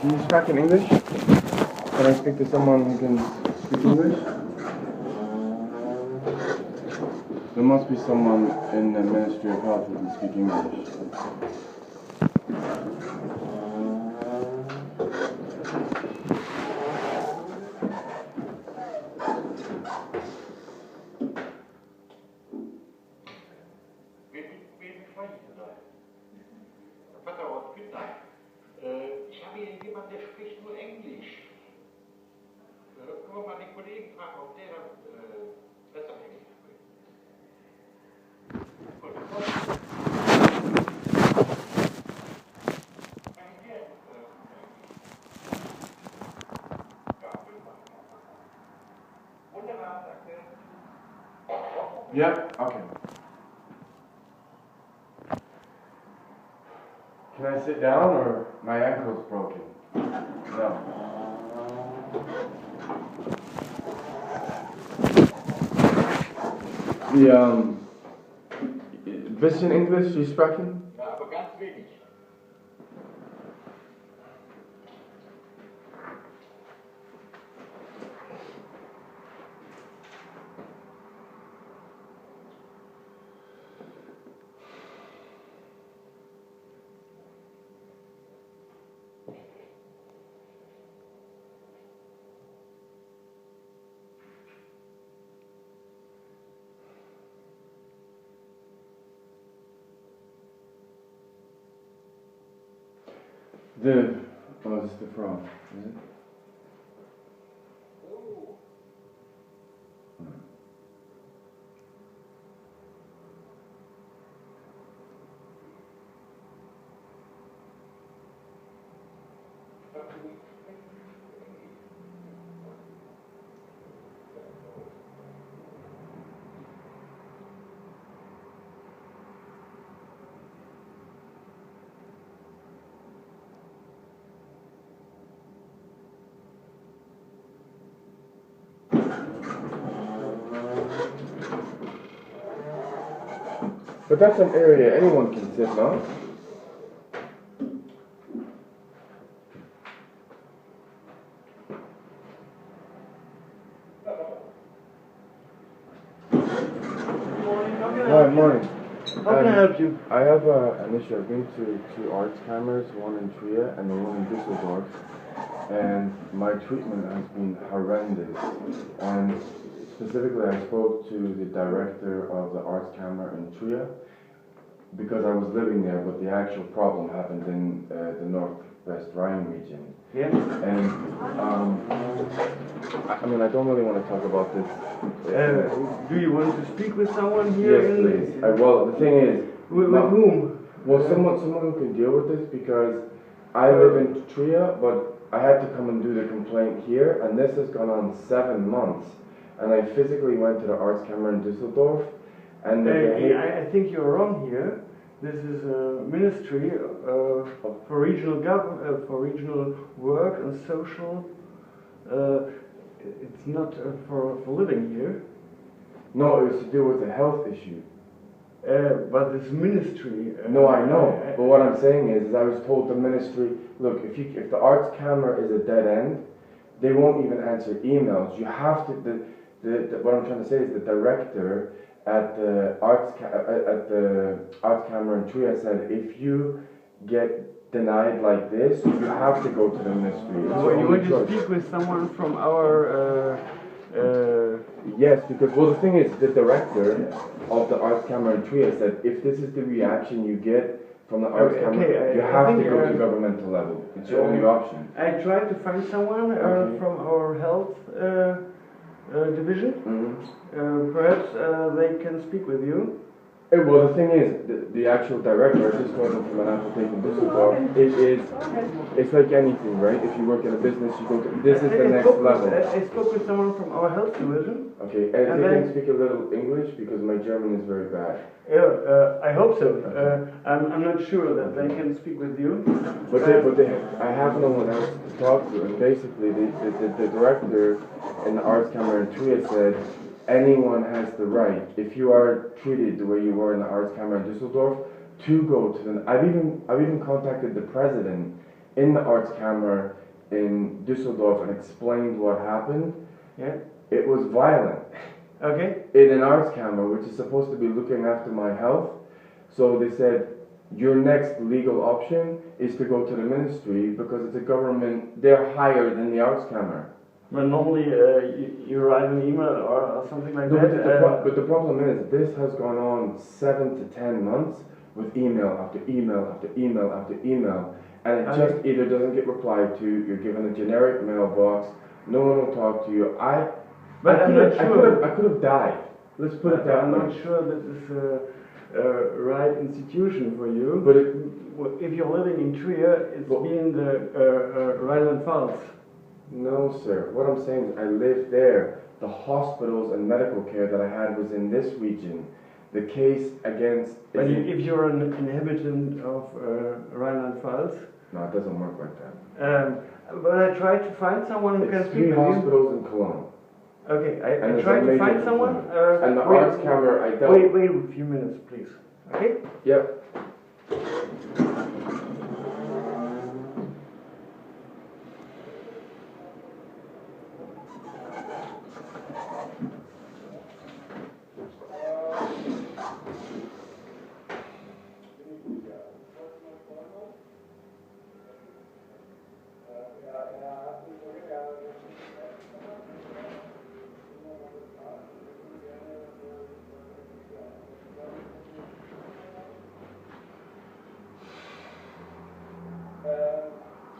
Do you speak in English? Can I speak to someone who can speak English? There must be someone in the Ministry of Health who can speak English. Ich habe hier jemanden, der spricht nur Englisch. Können wir mal den Kollegen fragen, ob der besser Englisch spricht? Gut. Wunderbar, danke. Yeah, okay. Can I sit down or my ankle's broken? No. Bisschen English Sie sprechen? Ja, aber ganz wenig. Oh, this is the Frau, is it? But that's an area anyone can sit, no? Hi, morning. How can I help you? I have an issue. I've been to two arts cameras, one in Trier and the one in Düsseldorf, and my treatment has been horrendous. And specifically, I spoke to the director of the arts camera in Trier because I was living there, but the actual problem happened in the Northwest Rhine region. Yeah. And I mean, I don't really want to talk about this. Do you want to speak with someone here? Yes, please. Well, the thing is, With whom? well, someone who can deal with this, because I live in Trier, but I had to come and do the complaint here, and this has gone on 7 months. And I physically went to the arts camera in Düsseldorf, and I think you're wrong here. This is a ministry for regional work and social. It's not for living here. No, it was to do with a health issue. But this ministry. No, I know. But what I'm saying is I was told the ministry, look, if the arts camera is a dead end, they won't even answer emails. You have to. What I'm trying to say is the director at the arts camera in Trier said, if you get denied like this, you have to go to the ministry. So you want to speak with someone from our. Yes, because, well, the thing is, the director of the arts camera in Trier said, if this is the reaction you get from the arts camera, you have to go to governmental level. It's your only option. I tried to find someone from our health division. Mm-hmm. Perhaps they can speak with you. Well, the thing is, the actual director, I just got them from an application Düsseldorf, it's like anything, right? If you work in a business, you go to, this is the next level. I spoke with someone from our health division. Okay, and they can speak a little English, because my German is very bad. Yeah, I hope so. I'm not sure that they can speak with you. But I have no one else to talk to, and basically the director in the arts camera in Trier said, anyone has the right, if you are treated the way you were in the arts camera in Düsseldorf, to go to the. I've even contacted the president in the arts camera in Düsseldorf and explained what happened, Yeah. it was violent. Okay. In an arts camera, which is supposed to be looking after my health, so they said, your next legal option is to go to the ministry because it's a government, they're higher than the arts camera. But normally you write an email or something like No, that. but the problem is, this has gone on 7 to 10 months with email after email after email after email, and it just either doesn't get replied to, you're given a generic mailbox, no one will talk to you. I could have died. Let's put it that I'm way. not sure this is a right institution for you. But if you're living in Trier, it's being the Rheinland-Pfalz. no, sir. What I'm saying is I lived there. The hospitals and medical care that I had was in this region. The case against... But if you're an inhabitant of Rheinland-Pfalz... No, it doesn't work like that. But I tried to find someone who can It's speak 3 with you. hospitals in Cologne. Okay, I And tried to it's a find major someone. and the wait, arts camera, I dealt... Wait a few minutes, please. Okay? Yep.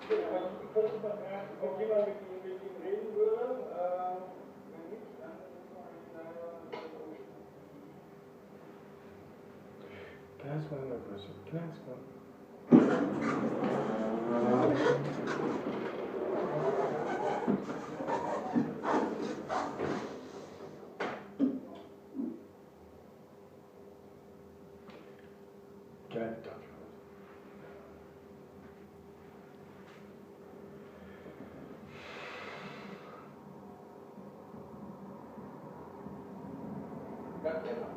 Ich wollte mal fragen, ob jemand mit ihm reden würde. Wenn nicht, dann muss man Can I ask one other question? Can I ask one? Can I talk? Ganz genau.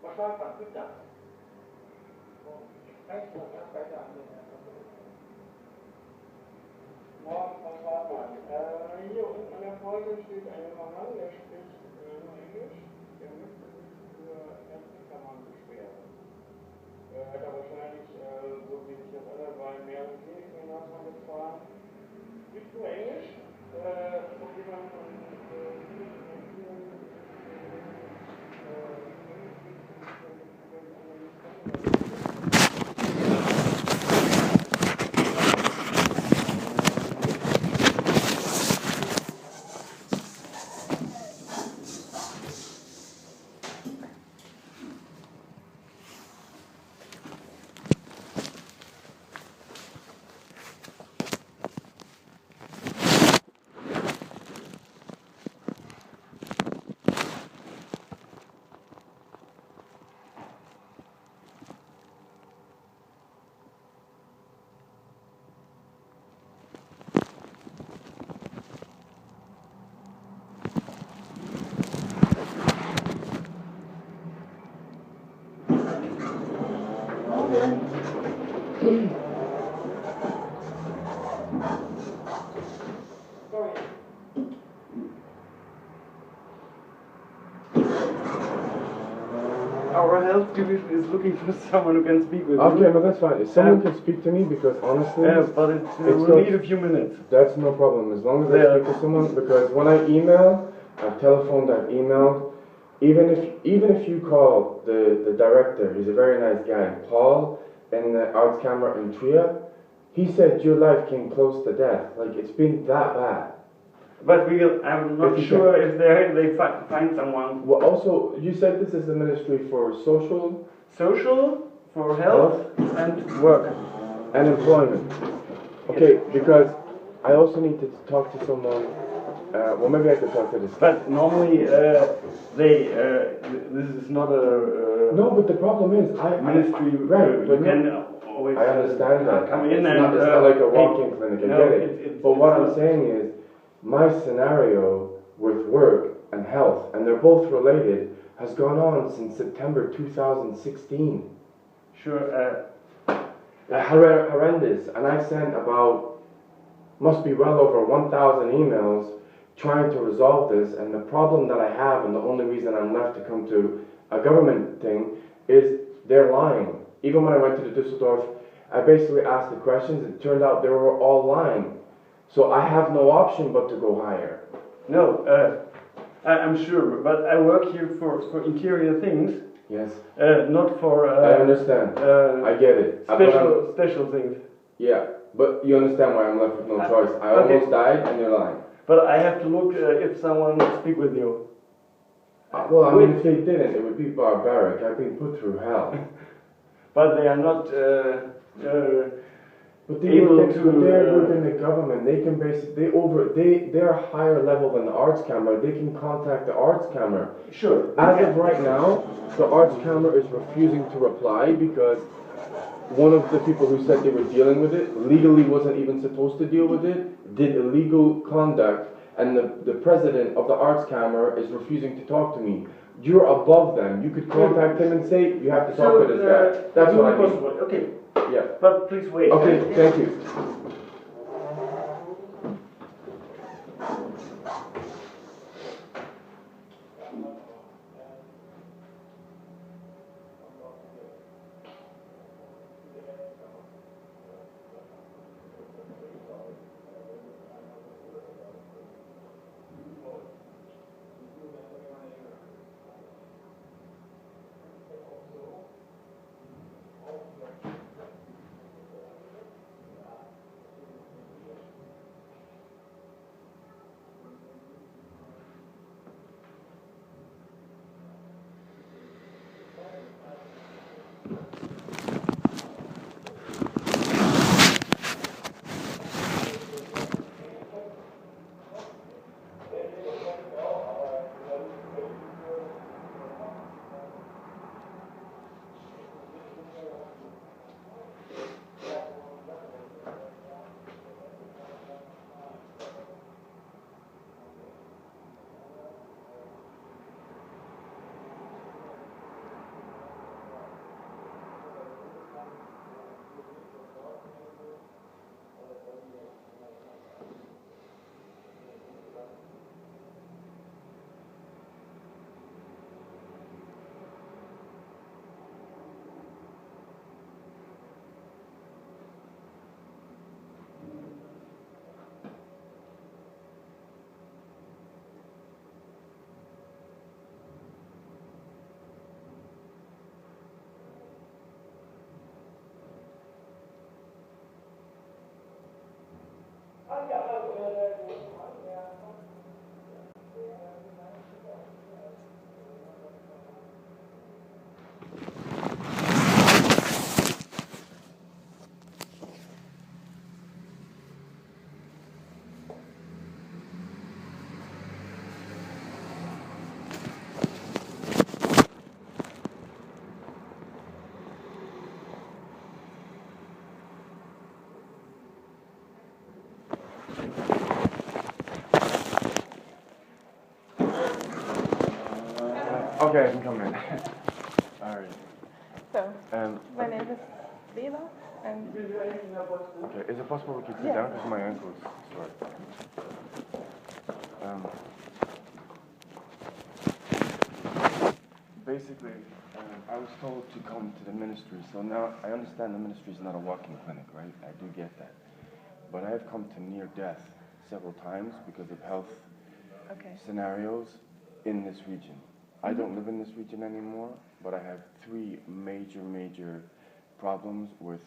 Was war das? Bitte. Kannst du noch ganz weiter annehmen? Morgen von Fahrmann. Hier unten an der Folge steht ein junger Mann, der spricht nur Englisch. Der müsste sich für Ärzteklammern beschweren. Hat er wahrscheinlich, so wie sich das alle bei mehreren Kliniken in Nordrhein gefahren. Spricht nur Englisch. Ob jemand von Our health division is looking for someone who can speak with you. Okay, but that's fine. If someone can speak to me, because honestly, But we'll need a few minutes. that's no problem. As long as I speak to someone, because when I email, I've telephoned, I've emailed. Even if you call the director, he's a very nice guy, Paul, in the arts camera in Trier, he said your life came close to death. Like, it's been that bad. But I'm not sure if they find someone. Well, also, you said this is the Ministry for Social for health, and work. and Employment. Okay, because I also need to talk to someone Well, maybe I could talk to this. But normally, this is not a No, but the problem is, ministry. Right, but you can always I understand that. come in it's and not like a walk-in clinic. I no, get it. But what I'm saying is, my scenario with work and health, and they're both related, has gone on since September 2016. Sure. Horrendous. And I sent must be well over 1,000 emails trying to resolve this. And the problem that I have, and the only reason I'm left to come to a government thing, is they're lying. Even when I went to the Düsseldorf, I basically asked the questions. It turned out they were all lying. So I have no option but to go higher. No, I'm sure, but I work here for interior things. Yes. Not for. I understand. I get it. Special things. Yeah, but you understand why I'm left with no choice. I Okay. almost died, and you're lying. But I have to look if someone speak with you. Well, I mean, if they didn't, it would be barbaric. I've been put through hell. But they are not But they able work to. in the government. They can they're higher level than the arts camera. They can contact the arts camera. Sure. As of right now, the arts camera is refusing to reply because one of the people who said they were dealing with it legally wasn't even supposed to deal with it, did illegal conduct, and the president of the arts camera is refusing to talk to me. You're above them. You could contact him and say, you have to talk to this guy. That's what I mean. Okay. Yeah. But please wait. Okay, thank you. Okay, I can come in. All right. So, my name is Lila, and Okay, is it possible we could sit down because my ankle's sore? Basically, I was told to come to the ministry, so now I understand the ministry is not a walk-in clinic, right? I do get that. But I have come to near death several times because of health scenarios in this region. I don't live in this region anymore, but I have three major problems with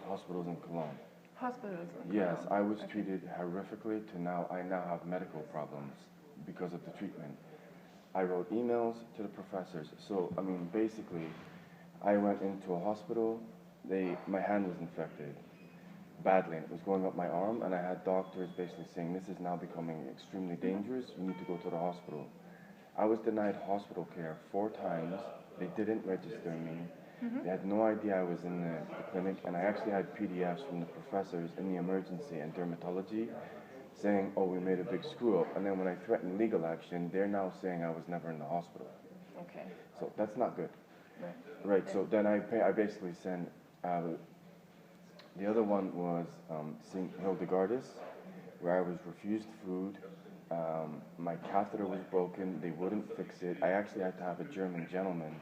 hospitals in Cologne. hospitals. Yes, I was treated horrifically I now have medical problems because of the treatment. I wrote emails to the professors. So, I mean, basically, I went into a hospital, my hand was infected. badly, and it was going up my arm, and I had doctors basically saying, this is now becoming extremely dangerous, you need to go to the hospital. I was denied hospital care 4 times. They didn't register me. They had no idea I was in the clinic, and I actually had PDFs from the professors in the emergency and dermatology saying, oh, we made a big screw up. And then when I threatened legal action, they're now saying I was never in the hospital. Okay. So that's not good. Right. Right, so then I basically sent, the other one was St. Hildegardis, where I was refused food. My catheter was broken, they wouldn't fix it. I actually had to have a German gentleman,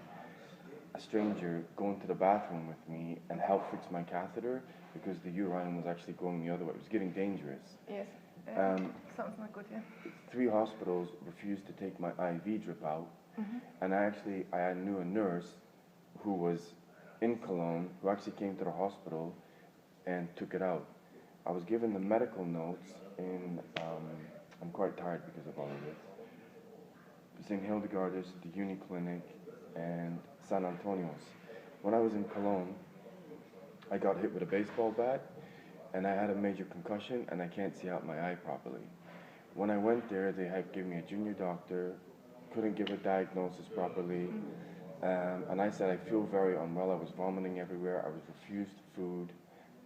a stranger, go into the bathroom with me and help fix my catheter because the urine was actually going the other way. It was getting dangerous. Yes. Sounds not good, yeah. 3 hospitals refused to take my IV drip out, and I knew a nurse who was in Cologne who actually came to the hospital and took it out. I was given the medical notes in, I'm quite tired because of all of this, St. Hildegardis, the Uni Clinic, and San Antonio's. When I was in Cologne, I got hit with a baseball bat, and I had a major concussion, and I can't see out my eye properly. When I went there, they had given me a junior doctor, couldn't give a diagnosis properly, and I said I feel very unwell. I was vomiting everywhere. I was refused food.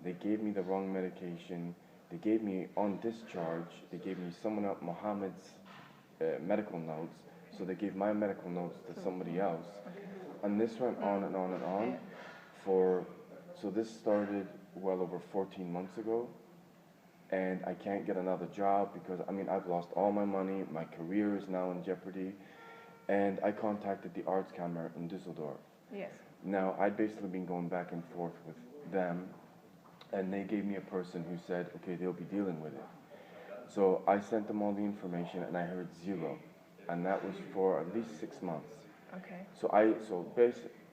They gave me the wrong medication. They gave me on discharge. They gave me someone else, Mohammed's medical notes. So they gave my medical notes to somebody else, and this went on and on and on so this started well over 14 months ago, and I can't get another job because, I mean, I've lost all my money, my career is now in jeopardy, and I contacted the Arztkammer in Düsseldorf. Yes. Now, I'd basically been going back and forth with them, and they gave me a person who said, okay, they'll be dealing with it. So I sent them all the information, and I heard 0, and that was for at least 6 months. Okay. So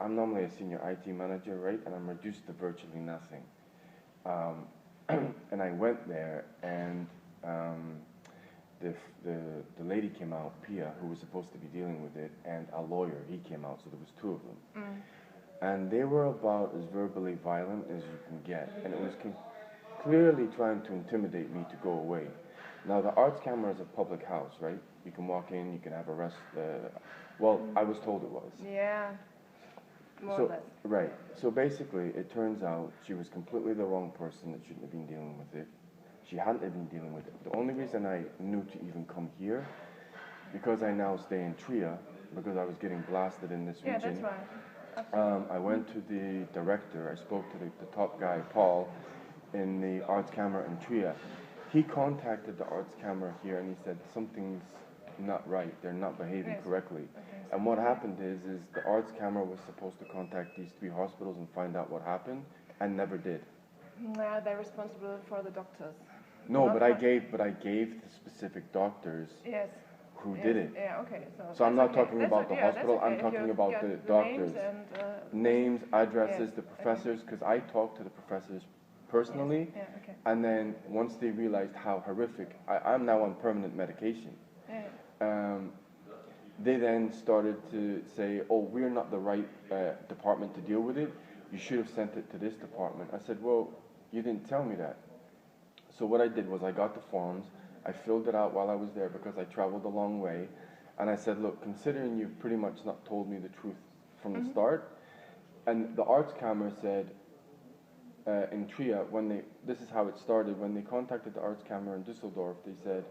I'm normally a senior IT manager, right? And I'm reduced to virtually nothing. And I went there, and the lady came out, Pia, who was supposed to be dealing with it, and a lawyer, he came out, so there was 2 of them. And they were about as verbally violent as you can get, and it was clearly trying to intimidate me to go away. Now, the Arztkammer is a public house, right? You can walk in, you can have a rest. Well, I was told it was. Yeah, more or less. Right. So basically, it turns out she was completely the wrong person that shouldn't have been dealing with it. She hadn't have been dealing with it. The only reason I knew to even come here, because I now stay in Trier, because I was getting blasted in this region. Yeah, that's right. I went to the director. I spoke to the top guy, Paul, in the Arztkammer in Trier. He contacted the Arztkammer here, and he said something's not right. They're not behaving correctly. Okay. And what happened is the Arztkammer was supposed to contact these 3 hospitals and find out what happened, and never did. Yeah, they're responsible for the doctors. No, Not but I gave the specific doctors Yes. who Yes. did it. Yeah, okay. So I'm not okay. talking about the hospital, okay. I'm If talking you about got the names doctors. and, Names, addresses, Yes. the professors, because I talked to the professors personally, Yeah, okay. and then once they realized how horrific, I'm now on permanent medication. Yeah. They then started to say, oh, we're not the right department to deal with it. You should have sent it to this department. I said, well, you didn't tell me that. So what I did was I got the forms. I filled it out while I was there because I traveled a long way. And I said, look, considering you've pretty much not told me the truth from the start. And the Arztkammer said, in Trier, this is how it started, when they contacted the Arztkammer in Düsseldorf, they said,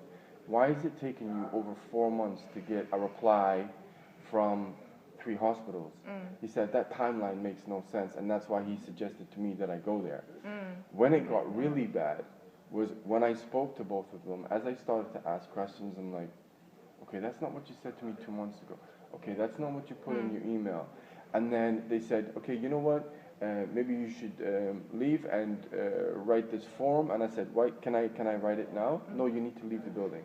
why is it taking you over 4 months to get a reply from 3 hospitals? He said that timeline makes no sense, and that's why he suggested to me that I go there. When it got really bad was when I spoke to both of them. As I started to ask questions, I'm like, okay, that's not what you said to me 2 months ago. Okay, that's not what you put in your email. And then they said, okay, you know what? Maybe you should leave and write this form. And I said, why, can I write it now? No, you need to leave the building.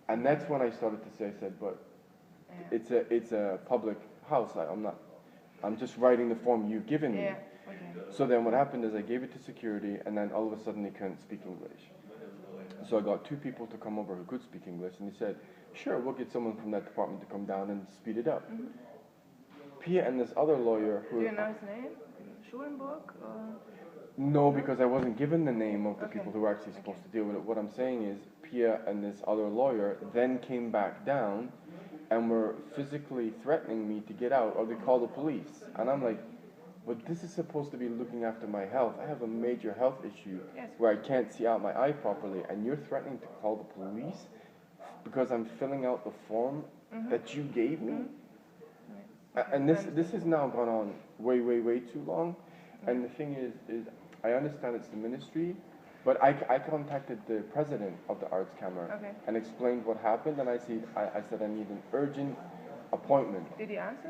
And that's when I started to say, I said, but it's a public house. I'm just writing the form you've given me. Yeah. Okay. So then what happened is I gave it to security, and then all of a sudden they couldn't speak English. So I got 2 people to come over who could speak English, and they said, sure, we'll get someone from that department to come down and speed it up. Pia and this other lawyer who... Do you know his name? Schulenburg? Or? No, because I wasn't given the name of the Okay. people who were actually supposed Okay. to deal with it. What I'm saying is, Pia and this other lawyer then came back down and were physically threatening me to get out or they call the police. And I'm like, but this is supposed to be looking after my health. I have a major health issue Yes. where I can't see out my eye properly, and you're threatening to call the police because I'm filling out the form that you gave me. And this has now gone on way too long. And the thing is I understand it's the ministry, but I contacted the president of the Arts Camera Okay. and explained what happened, and I said I need an urgent appointment Did he answer?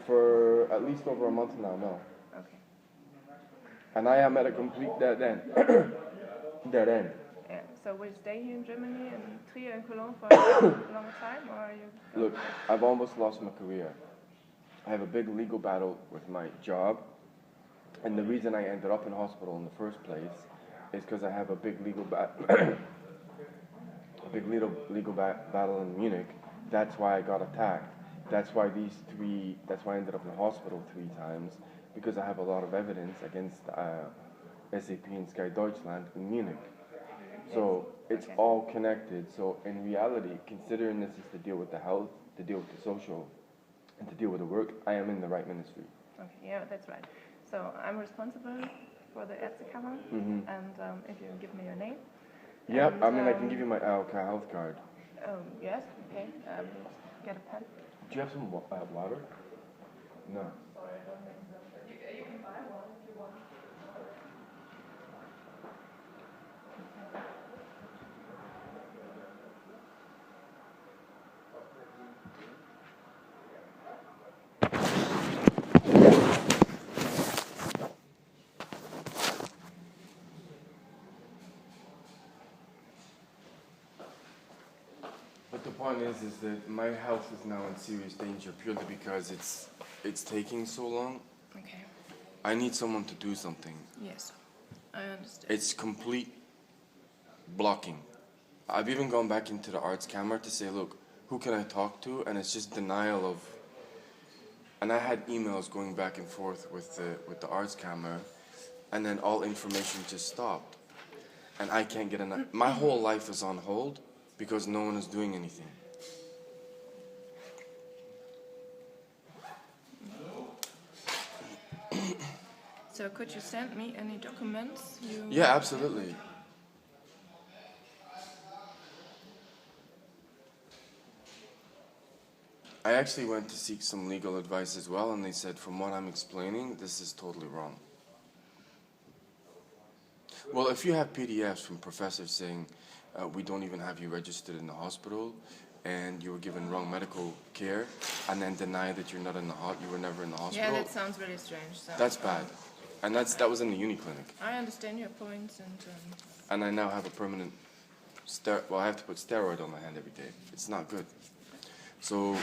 for at least over a month now. No, Okay. and I am at a complete dead end. Dead end. Yeah. So will you stay here in Germany and Trier and Cologne for a longer time, or are you? Look, I've almost lost my career. I have a big legal battle with my job, and the reason I ended up in hospital in the first place is because I have a big legal battle in Munich. That's why I got attacked. That's why I ended up in hospital 3 times, because I have a lot of evidence against SAP and Sky Deutschland in Munich. So it's Okay. all connected. So in reality, considering this is to deal with the health, to deal with the social, and to deal with the work, I am in the right ministry. Okay. Yeah, that's right. So I'm responsible for the Ärztekammer, and if you give me your name. Yep, And, I mean, I can give you my AOK health card. Yes. Okay. Get a pen. Do you have some water? No. But the point is that my health is now in serious danger purely because it's taking so long. Okay. I need someone to do something. Yes. I understand. It's complete blocking. I've even gone back into the Arts Camera to say, look, who can I talk to? And it's just denial of. And I had emails going back and forth with the Arts Camera, and then all information just stopped. And I can't get enough. My whole life is on hold because no one is doing anything. So could you send me any documents? Yeah, absolutely. I actually went to seek some legal advice as well, and they said, from what I'm explaining, this is totally wrong. Well, if you have PDFs from professors saying, we don't even have you registered in the hospital, and you were given wrong medical care, and then deny that you're not in you were never in the hospital. Yeah, that sounds really strange. So, That's bad. And that was in the uni clinic. I understand your points, and And I now have a permanent I have to put steroid on my hand every day. It's not good. So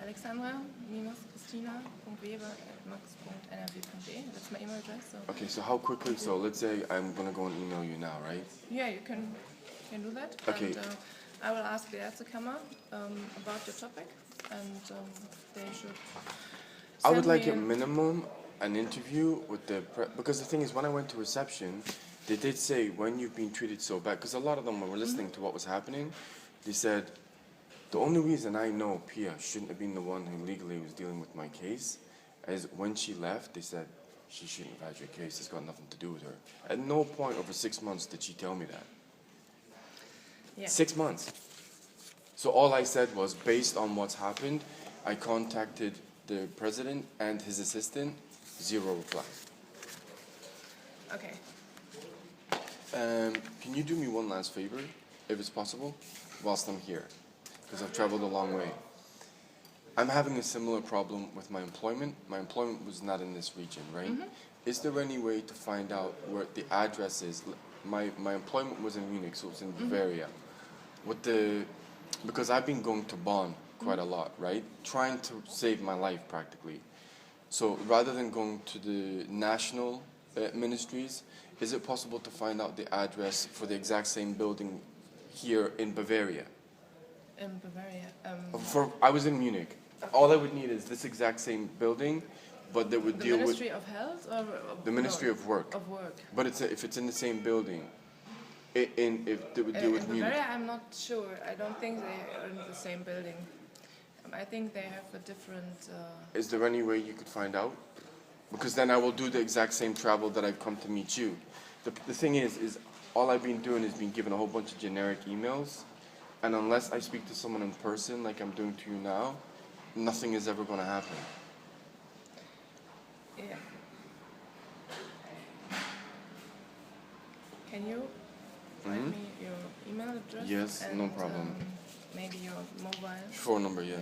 Alexandra-Christina.weber@max.nrw.de. That's my email address. So. okay, so how quickly? So let's say I'm gonna go and email you now, right? Yeah, you can do that. Okay. And I will ask the Ärztekammer about your topic, and they should. I would send like me at minimum an interview with because the thing is, when I went to reception, they did say, when you've been treated so bad, because a lot of them were listening to what was happening, they said, the only reason I know Pia shouldn't have been the one who legally was dealing with my case is when she left, they said, she shouldn't have had your case, it's got nothing to do with her. At no point over 6 months did she tell me that. Yeah. 6 months. So all I said was, based on what's happened, I contacted the president and his assistant, 0 reply. Okay. Can you do me one last favor, if it's possible, whilst I'm here? Because I've traveled a long way. I'm having a similar problem with my employment. My employment was not in this region, right? Is there any way to find out where the address is? My employment was in Munich, so it's in Bavaria. Because I've been going to Bonn quite a lot, right? Trying to save my life practically. So rather than going to the national ministries, is it possible to find out the address for the exact same building here in Bavaria? In Bavaria. I was in Munich. All I would need is this exact same building, but they would The deal with Ministry of Health or the Ministry of Work. Of work. But if it's in the same building, if they would deal with In Munich. Bavaria, I'm not sure. I don't think they are in the same building. I think they have a different. Is there any way you could find out? Because then I will do the exact same travel that I've come to meet you. The thing is all I've been doing is being given a whole bunch of generic emails, and unless I speak to someone in person, like I'm doing to you now, nothing is ever going to happen. Yeah. Can you write me your email address? Yes, and, no problem. Maybe your mobile. Phone number, yeah.